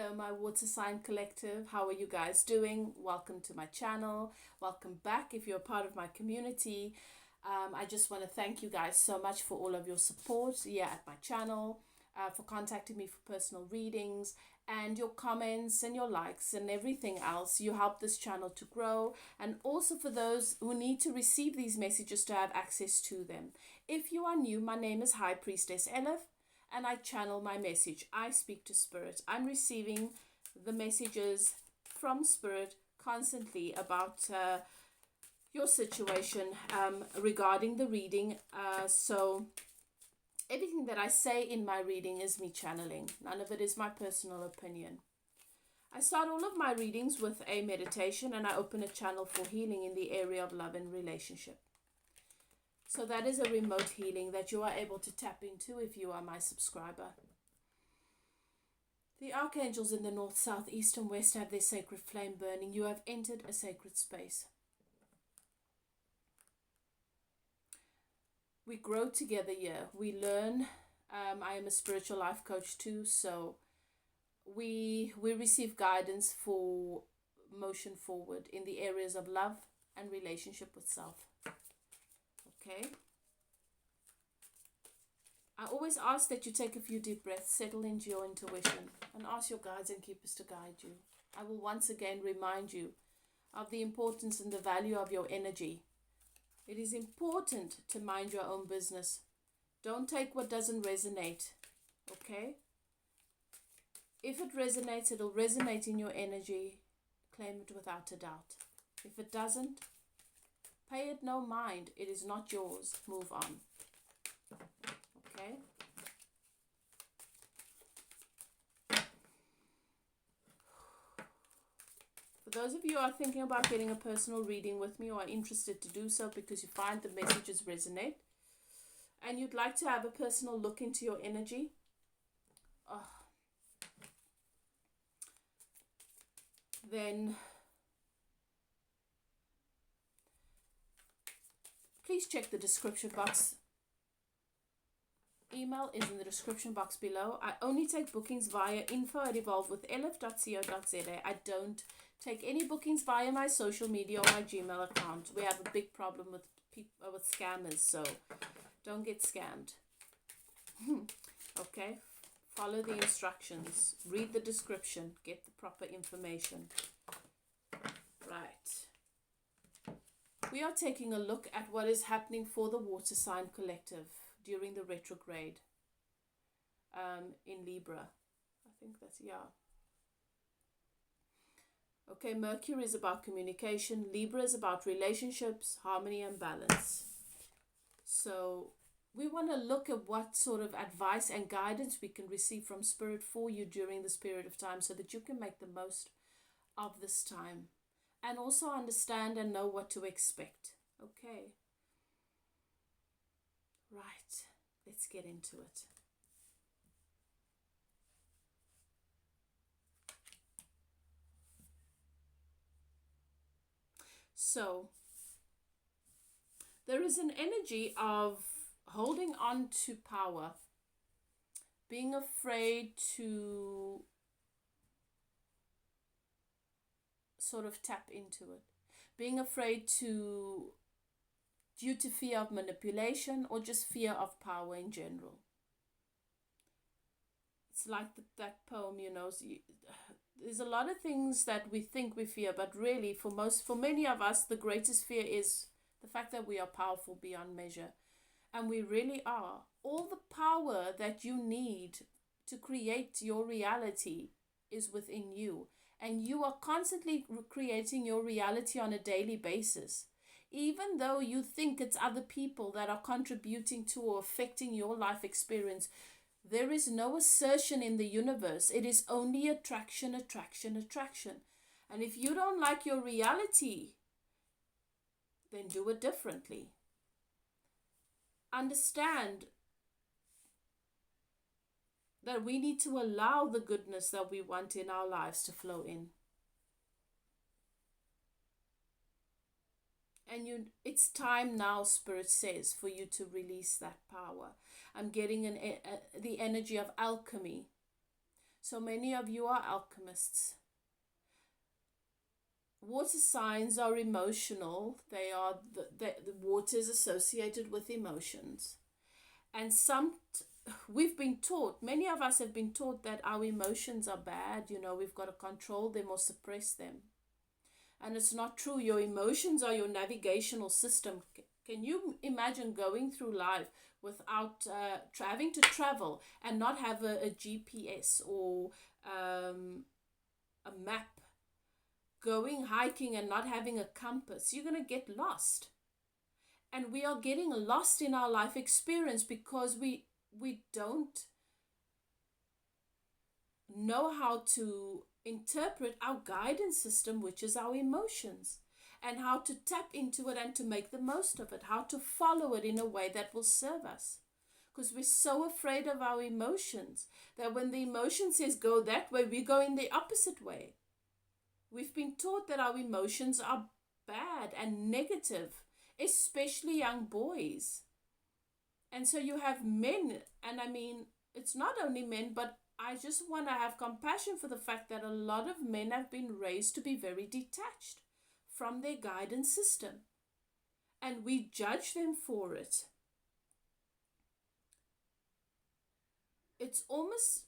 Hello, my water sign collective. How are you guys doing? Welcome to my channel. Welcome back if you're a part of my community. I just want to thank you guys so much for all of your support here at my channel, for contacting me for personal readings, and your comments and your likes and everything else. You help this channel to grow, and also for those who need to receive these messages to have access to them. If you are new, my name is High Priestess Elif, and I channel my message. I speak to Spirit. I'm receiving the messages from Spirit constantly about your situation regarding the reading. So everything that I say in my reading is me channeling. None of it is my personal opinion. I start all of my readings with a meditation, and I open a channel for healing in the area of love and relationship. So that is a remote healing that you are able to tap into if you are my subscriber. The archangels in the north, south, east, and west have their sacred flame burning. You have entered a sacred space. We grow together here. We learn. I am a spiritual life coach too, so we receive guidance for motion forward in the areas of love and relationship with self. Okay. I always ask that you take a few deep breaths, settle into your intuition, and ask your guides and keepers to guide you. I will once again remind you of the importance and the value of your energy. It is important to mind your own business. Don't take what doesn't resonate, okay? If it resonates, it'll resonate in your energy. Claim it without a doubt. If it doesn't, pay it no mind. It is not yours. Move on. Okay? For those of you who are thinking about getting a personal reading with me or are interested to do so because you find the messages resonate and you'd like to have a personal look into your energy, then please check the description box. Email is in the description box below. I only take bookings via info@evolvewithelif.co.za. I don't take any bookings via my social media or my Gmail account. We have a big problem with people, with scammers, so don't get scammed. Okay? Follow the instructions. Read the description. Get the proper information. Right. We are taking a look at what is happening for the water sign collective during the retrograde in Libra. I think that's, yeah. Okay, Mercury is about communication. Libra is about relationships, harmony, and balance. So we want to look at what sort of advice and guidance we can receive from Spirit for you during this period of time so that you can make the most of this time and also understand and know what to expect. Okay. Right, let's get into it. So, there is an energy of holding on to power, being afraid to sort of tap into it, being afraid to, due to fear of manipulation or just fear of power in general. It's like that poem, you know, there's a lot of things that we think we fear, but really for many of us, the greatest fear is the fact that we are powerful beyond measure. And we really are. All the power that you need to create your reality is within you. And you are constantly creating your reality on a daily basis. Even though you think it's other people that are contributing to or affecting your life experience, there is no assertion in the universe. It is only attraction, attraction, attraction. And if you don't like your reality, then do it differently. Understand that we need to allow the goodness that we want in our lives to flow in. And it's time now, Spirit says, for you to release that power. I'm getting the energy of alchemy. So many of you are alchemists. Water signs are emotional. They are the water is associated with emotions. And we've been taught, many of us have been taught that our emotions are bad. We've got to control them or suppress them. And it's not true. Your emotions are your navigational system. Can you imagine going through life without having to travel and not have a GPS or a map? Going hiking and not having a compass, you're going to get lost. And we are getting lost in our life experience because we don't know how to interpret our guidance system, which is our emotions, and how to tap into it and to make the most of it, how to follow it in a way that will serve us. Because we're so afraid of our emotions that when the emotion says go that way, we go in the opposite way. We've been taught that our emotions are bad and negative, especially young boys. And so you have men, and I mean, it's not only men, but I just want to have compassion for the fact that a lot of men have been raised to be very detached from their guidance system. And we judge them for it. It's almost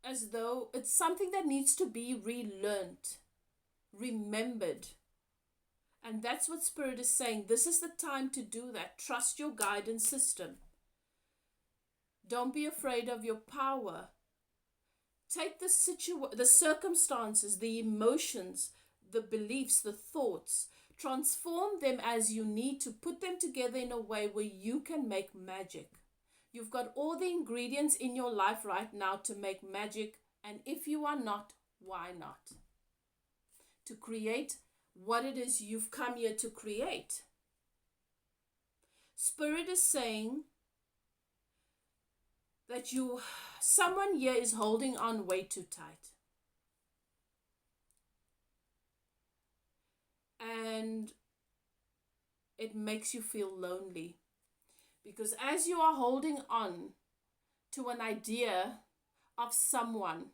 as though it's something that needs to be relearned, remembered. And that's what Spirit is saying. This is the time to do that. Trust your guidance system. Don't be afraid of your power. Take the circumstances, the emotions, the beliefs, the thoughts, transform them as you need to, put them together in a way where you can make magic. You've got all the ingredients in your life right now to make magic, and if you are not, why not? To create what it is you've come here to create. Spirit is saying that someone here is holding on way too tight. And it makes you feel lonely. Because as you are holding on to an idea of someone,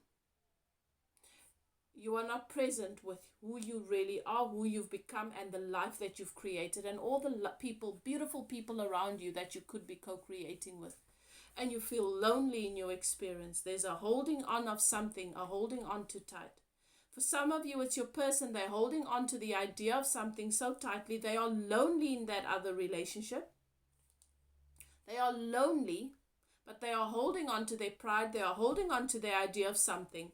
you are not present with who you really are, who you've become, and the life that you've created, and all the beautiful people around you that you could be co-creating with. And you feel lonely in your experience. There's a holding on of something, a holding on too tight. For some of you, it's your person. They're holding on to the idea of something so tightly. They are lonely in that other relationship. They are lonely, but they are holding on to their pride. They are holding on to their idea of something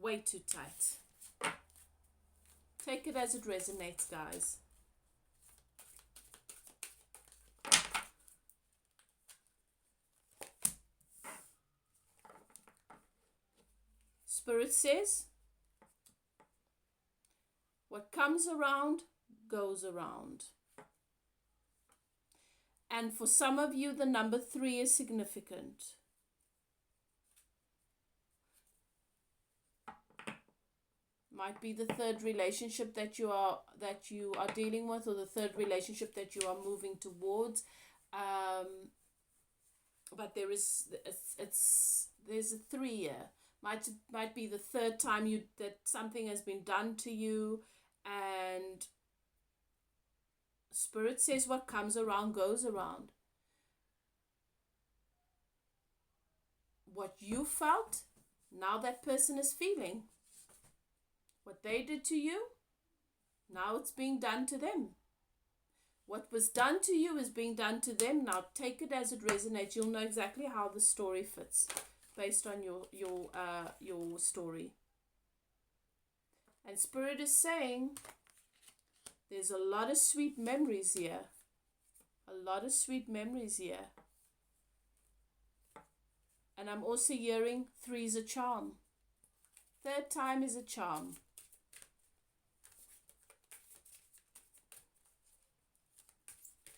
way too tight. Take it as it resonates, guys. Spirit says, what comes around goes around. And for some of you, the number 3 is significant. Might be the third relationship that you are dealing with, or the third relationship that you are moving towards. But there's a 3 here. Might be the third time that something has been done to you, and Spirit says what comes around goes around. What you felt, now that person is feeling. What they did to you, now it's being done to them. What was done to you is being done to them. Now take it as it resonates. You'll know exactly how the story fits based on your story. And Spirit is saying there's a lot of sweet memories here. A lot of sweet memories here. And I'm also hearing 3 is a charm. Third time is a charm.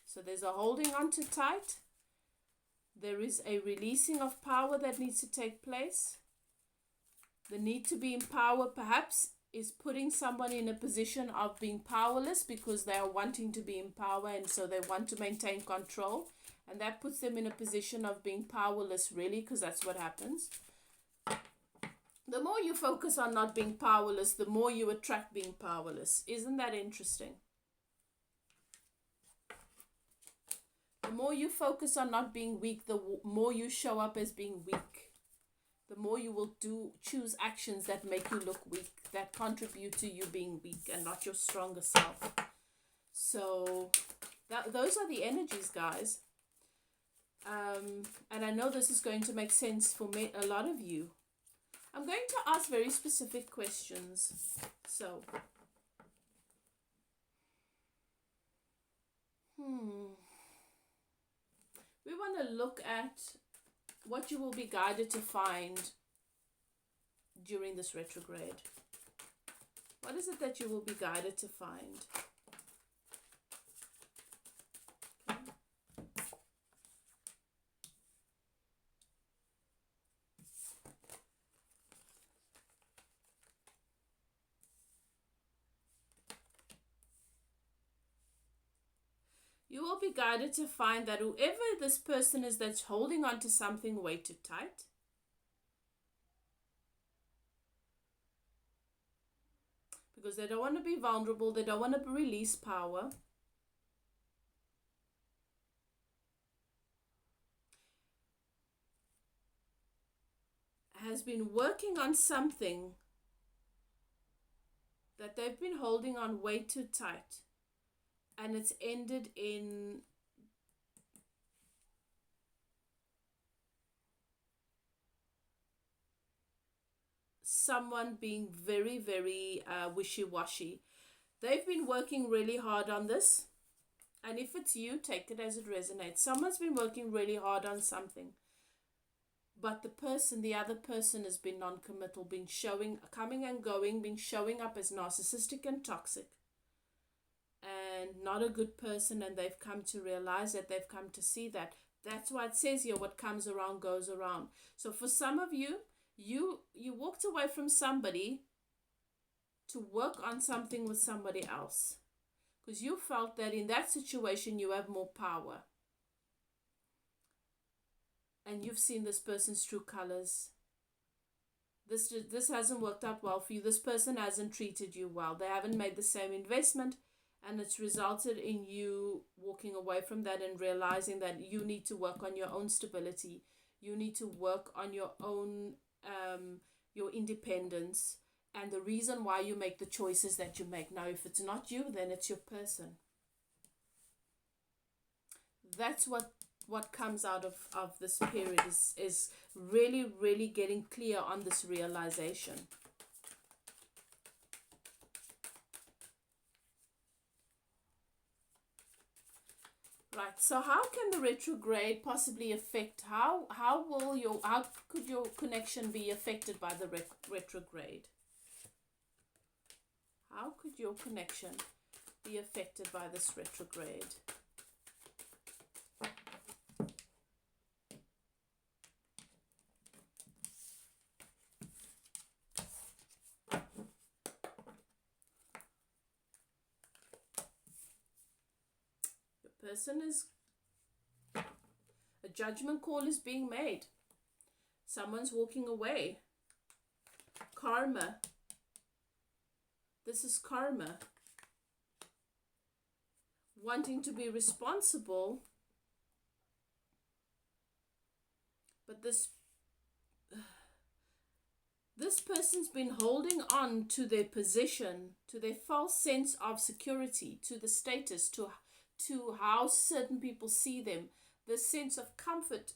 So there's a holding on too tight. There is a releasing of power that needs to take place. The need to be in power perhaps is putting someone in a position of being powerless because they are wanting to be in power, and so they want to maintain control. And that puts them in a position of being powerless, really, because that's what happens. The more you focus on not being powerless, the more you attract being powerless. Isn't that interesting? The more you focus on not being weak, the more you show up as being weak. The more you will choose actions that make you look weak, that contribute to you being weak and not your stronger self. So those are the energies, guys. And I know this is going to make sense for a lot of you. I'm going to ask very specific questions. So, we want to look at what you will be guided to find during this retrograde. What is it that you will be guided to find? You will be guided to find that whoever this person is that's holding on to something way too tight, because they don't want to be vulnerable, they don't want to release power, has been working on something that they've been holding on way too tight, and it's ended in someone being very, very wishy-washy. They've been working really hard on this, and if it's you, take it as it resonates. Someone's been working really hard on something, but the other person has been non-committal, been coming and going, been showing up as narcissistic and toxic, and not a good person, and they've come to realize that, they've come to see that. That's why it says here, what comes around goes around. So for some of you, you walked away from somebody to work on something with somebody else, because you felt that in that situation you have more power, and you've seen this person's true colors. This hasn't worked out well for you. This person hasn't treated you well. They haven't made the same investment, and it's resulted in you walking away from that and realizing that you need to work on your own stability. You need to work on your own, your independence, and the reason why you make the choices that you make. Now, if it's not you, then it's your person. That's what comes out of this period is really, really getting clear on this realization. Right, so how can the retrograde possibly affect, how could your connection be affected by the retrograde? How could your connection be affected by this retrograde? Person is, a judgment call is being made. Someone's walking away. Karma. This is karma. Wanting to be responsible, but this person's been holding on to their position, to their false sense of security, to the status, to how certain people see them, the sense of comfort,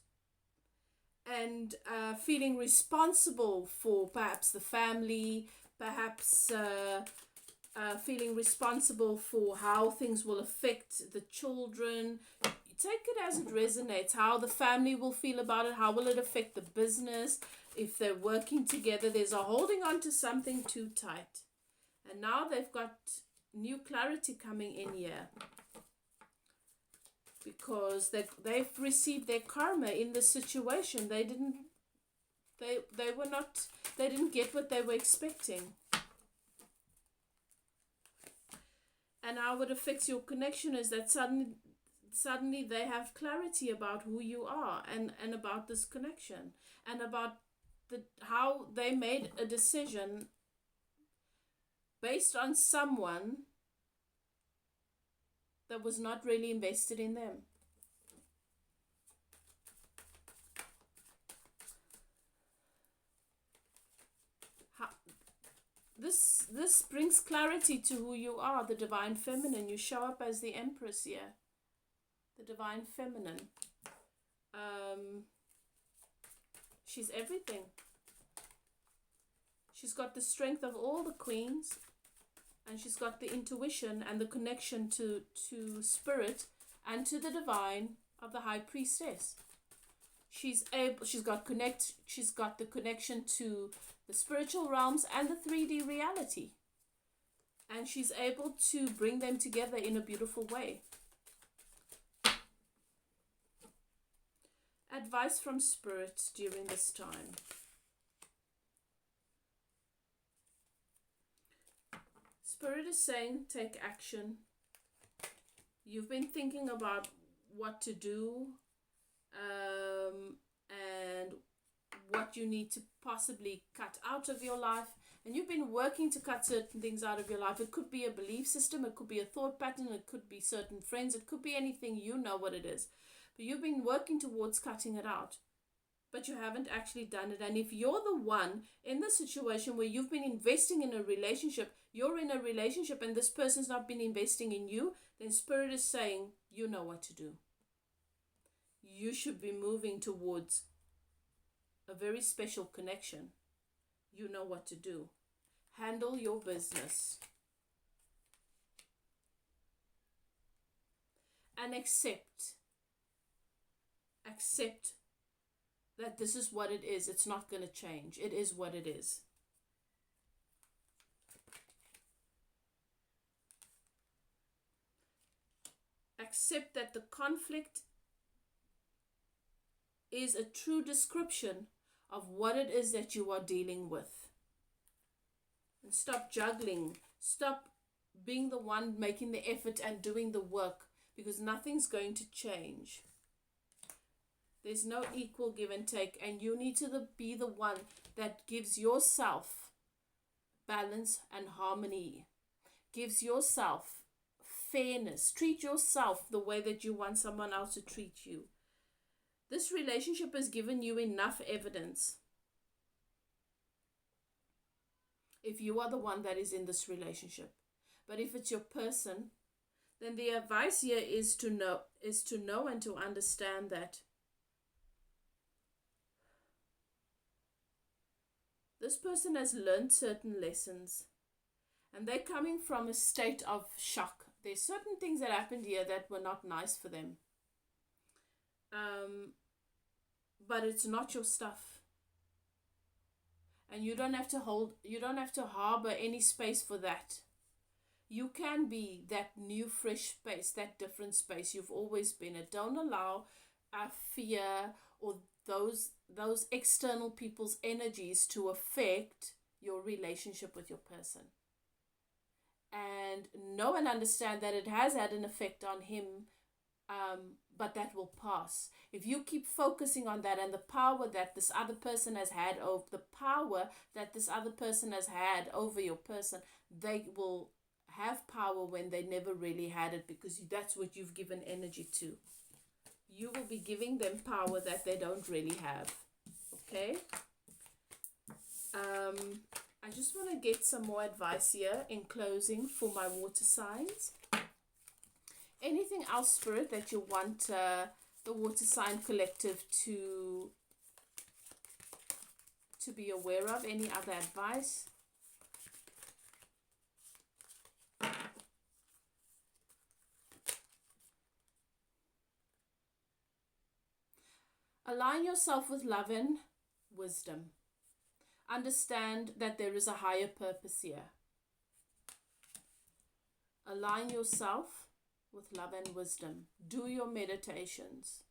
and feeling responsible for perhaps the family, perhaps feeling responsible for how things will affect the children. Take it as it resonates, how the family will feel about it, how will it affect the business, if they're working together. There's a holding on to something too tight, and now they've got new clarity coming in here, because they've received their karma in this situation. They didn't get what they were expecting. And how it affects your connection is that suddenly they have clarity about who you are, and about this connection, and about how they made a decision based on someone that was not really invested in them. This brings clarity to who you are, the divine feminine. You show up as the Empress here, the divine feminine. She's everything. She's got the strength of all the queens, and she's got the intuition and the connection to spirit and to the divine of the High Priestess. She's got the connection to the spiritual realms and the 3D reality. And she's able to bring them together in a beautiful way. Advice from Spirit during this time. Spirit is saying, take action. You've been thinking about what to do, and what you need to possibly cut out of your life. And you've been working to cut certain things out of your life. It could be a belief system, it could be a thought pattern, it could be certain friends, it could be anything. You know what it is. But you've been working towards cutting it out, but you haven't actually done it. And if you're the one in the situation where you've been investing in a relationship, you're in a relationship and this person's not been investing in you, then Spirit is saying, you know what to do. You should be moving towards a very special connection. You know what to do. Handle your business. And accept that this is what it is. It's not going to change. It is what it is. Accept that the conflict is a true description of what it is that you are dealing with. And stop juggling. Stop being the one making the effort and doing the work, because nothing's going to change. There's no equal give and take, and you need to be the one that gives yourself balance and harmony, gives yourself fairness. Treat yourself the way that you want someone else to treat you. This relationship has given you enough evidence. If you are the one that is in this relationship. But if it's your person, then the advice here is to know and to understand that this person has learned certain lessons, and they're coming from a state of shock. There's certain things that happened here that were not nice for them. But it's not your stuff. And you don't have to harbor any space for that. You can be that new, fresh space, that different space you've always been at. Don't allow fear or those external people's energies to affect your relationship with your person. And know and understand that it has had an effect on him, but that will pass. If you keep focusing on that and the power that this other person has had over your person, they will have power when they never really had it, because that's what you've given energy to. You will be giving them power that they don't really have. Okay? I just want to get some more advice here in closing for my water signs. Anything else, Spirit, that you want the water sign collective to be aware of? Any other advice? Align yourself with love and wisdom. Understand that there is a higher purpose here. Align yourself with love and wisdom. Do your meditations.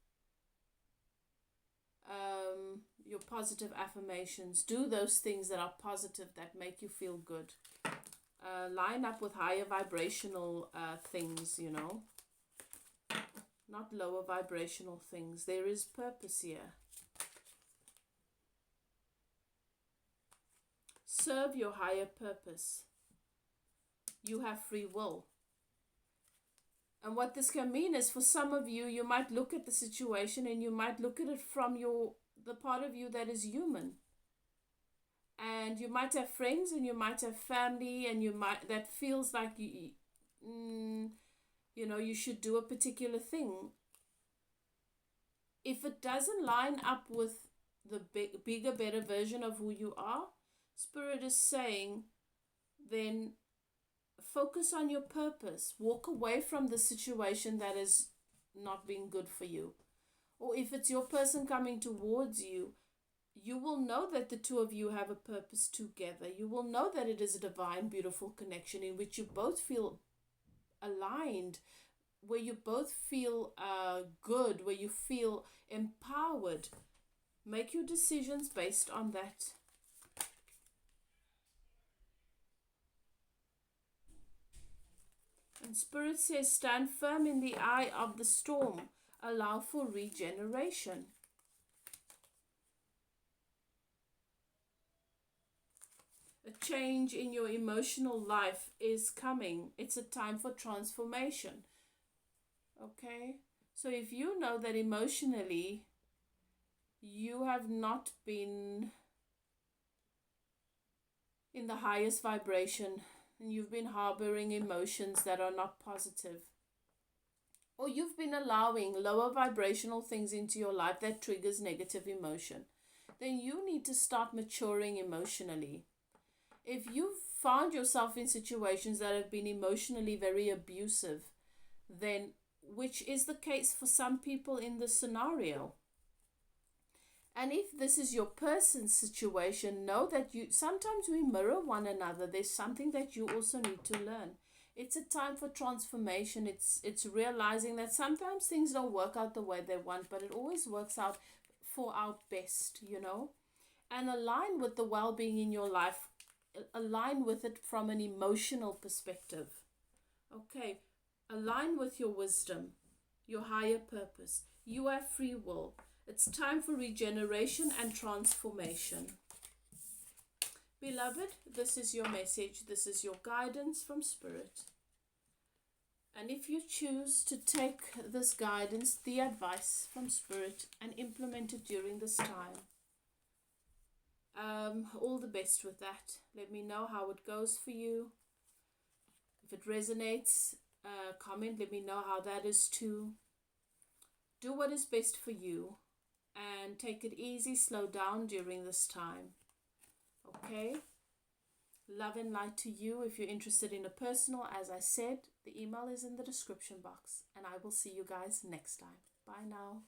Your positive affirmations. Do those things that are positive, that make you feel good. Line up with higher vibrational things, not lower vibrational things. There is purpose here. serve your higher purpose. You have free will. And what this can mean is, for some of you, you might look at the situation and you might look at it from the part of you that is human. And you might have friends and you might have family, and that feels like you should do a particular thing. If it doesn't line up with the bigger, better version of who you are, Spirit is saying, then focus on your purpose. Walk away from the situation that is not being good for you. Or if it's your person coming towards you, you will know that the two of you have a purpose together. You will know that it is a divine, beautiful connection in which you both feel aligned, where you both feel good, where you feel empowered. Make your decisions based on that. And Spirit says, stand firm in the eye of the storm. Allow for regeneration. A change in your emotional life is coming. It's a time for transformation. Okay? So if you know that emotionally you have not been in the highest vibration, and you've been harboring emotions that are not positive, or you've been allowing lower vibrational things into your life that triggers negative emotion, then you need to start maturing emotionally. If you've found yourself in situations that have been emotionally very abusive, then, which is the case for some people in this scenario, and if this is your person's situation, know that sometimes we mirror one another. There's something that you also need to learn. It's a time for transformation. It's realizing that sometimes things don't work out the way they want, but it always works out for our best, and align with the well-being in your life. Align with it from an emotional perspective. Okay, align with your wisdom, your higher purpose. You have free will. It's time for regeneration and transformation. Beloved, this is your message. This is your guidance from Spirit. And if you choose to take this guidance, the advice from Spirit, and implement it during this time, all the best with that. Let me know how it goes for you. If it resonates, comment. Let me know how that is too. Do what is best for you. And take it easy, slow down during this time. Okay? Love and light to you. If you're interested in a personal, as I said, the email is in the description box. And I will see you guys next time. Bye now.